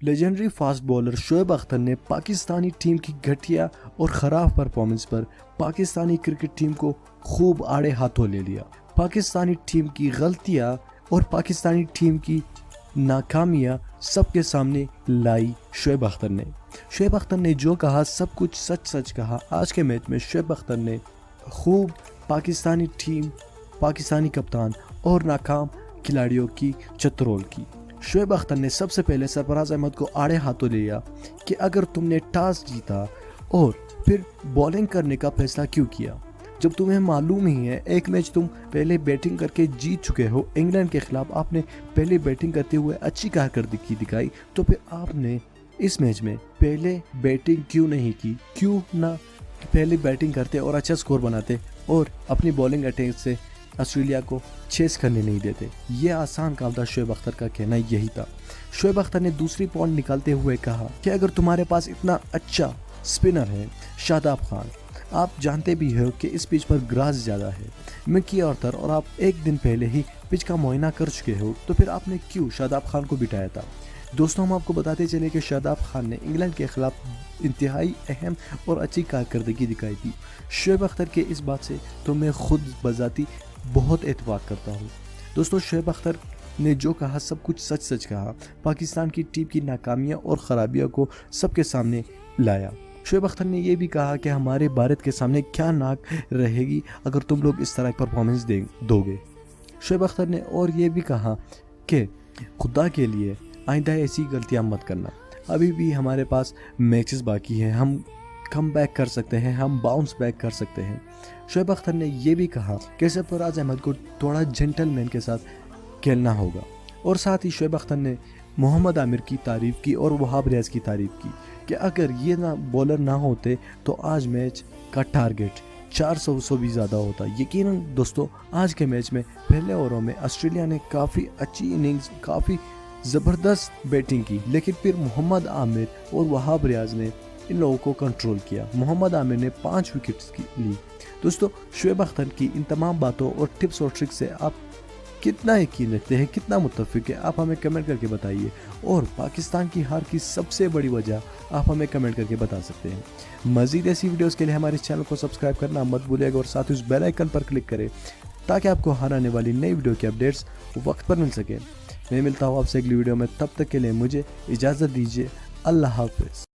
Legendary fast bowler Shoaib Akhtar نے Pakistani team کی گھٹیا اور خراب پرفارمنس پر پاکستانی کرکٹ ٹیم کو خوب آڑے ہاتھوں لے لیا۔ پاکستانی ٹیم کی غلطیاں اور پاکستانی ٹیم کی ناکامیاں سب کے سامنے لائی شعیب اختر نے۔ شعیب اختر نے جو کہا سب کچھ سچ کہا۔ آج کے میچ میں شعیب اختر نے خوب پاکستانی ٹیم، پاکستانی کپتان اور ناکام کھلاڑیوں کی چترول کی۔ شعیب اختر نے سب سے پہلے سرفراز احمد کو آڑے ہاتھوں لیا کہ اگر تم نے ٹاس جیتا اور پھر بولنگ کرنے کا فیصلہ کیوں کیا، جب تمہیں معلوم ہی ہے ایک میچ تم پہلے بیٹنگ کر کے جیت چکے ہو انگلینڈ کے خلاف، آپ نے پہلے بیٹنگ کرتے ہوئے اچھی کارکردگی دکھائی، تو پھر آپ نے اس میچ میں پہلے بیٹنگ کیوں نہیں کی؟ کیوں نہ پہلے بیٹنگ کرتے اور اچھا سکور بناتے اور اپنی بولنگ اٹیک سے آسٹریلیا کو چیس کرنے نہیں دیتے؟ یہ آسان کام تھا۔ شعیب اختر کا کہنا یہی تھا۔ شعیب اختر نے دوسری پوائنٹ نکالتے ہوئے کہا کہ اگر تمہارے پاس اتنا اچھا سپنر ہے شاداب خان، آپ جانتے بھی ہو کہ اس پچ پر گراس زیادہ ہے، مکی آرتھر اور آپ ایک دن پہلے ہی پچ کا معائنہ کر چکے ہو، تو پھر آپ نے کیوں شاداب خان کو بٹھایا تھا؟ دوستوں، ہم آپ کو بتاتے چلے کہ شاداب خان نے انگلینڈ کے خلاف انتہائی اہم اور اچھی کارکردگی دکھائی تھی۔ شعیب اختر کے اس بات سے تو میں خود بذاتی بہت اتفاق کرتا ہوں۔ دوستوں، شعیب اختر نے جو کہا سب کچھ سچ کہا۔ پاکستان کی ٹیم کی ناکامیاں اور خرابیوں کو سب کے سامنے لایا۔ شعیب اختر نے یہ بھی کہا کہ ہمارے بھارت کے سامنے کیا ناک رہے گی اگر تم لوگ اس طرح پرفارمنس دو گے۔ شعیب اختر نے اور یہ بھی کہا کہ خدا کے لیے آئندہ ایسی غلطیاں مت کرنا، ابھی بھی ہمارے پاس میچز باقی ہیں، ہم کم بیک کر سکتے ہیں، ہم باؤنس بیک کر سکتے ہیں۔ شعیب اختر نے یہ بھی کہا کہ سرفراز احمد کو تھوڑا جنٹل مین کے ساتھ کھیلنا ہوگا، اور ساتھ ہی شعیب اختر نے محمد عامر کی تعریف کی اور وہاب ریاض کی تعریف کی کہ اگر یہ بولر نہ ہوتے تو آج میچ کا ٹارگٹ 400 سے بھی زیادہ ہوتا۔ یقیناً دوستو، آج کے میچ میں پہلے اووروں میں آسٹریلیا نے کافی اچھی اننگز، کافی زبردست بیٹنگ کی، لیکن پھر محمد عامر اور وہاب ریاض نے ان لوگوں کو کنٹرول کیا۔ محمد عامر نے 5 وکٹس لی۔ دوستو، شعیب اختر کی ان تمام باتوں اور ٹپس اور ٹرکس سے آپ کتنا یقین رکھتے ہیں، کتنا متفق ہے، آپ ہمیں کمنٹ کر کے بتائیے، اور پاکستان کی ہار کی سب سے بڑی وجہ آپ ہمیں کمنٹ کر کے بتا سکتے ہیں۔ مزید ایسی ویڈیوز کے لیے ہمارے چینل کو سبسکرائب کرنا مت بھولیے گا، اور ساتھ ہی اس بیل آئیکن پر کلک کریں تاکہ آپ کو ہر آنے والی نئی ویڈیو کی اپڈیٹس وقت پر مل سکیں۔ میں ملتا ہوں آپ سے اگلی ویڈیو میں، تب تک کے لیے مجھے اجازت دیجیے۔ اللہ حافظ۔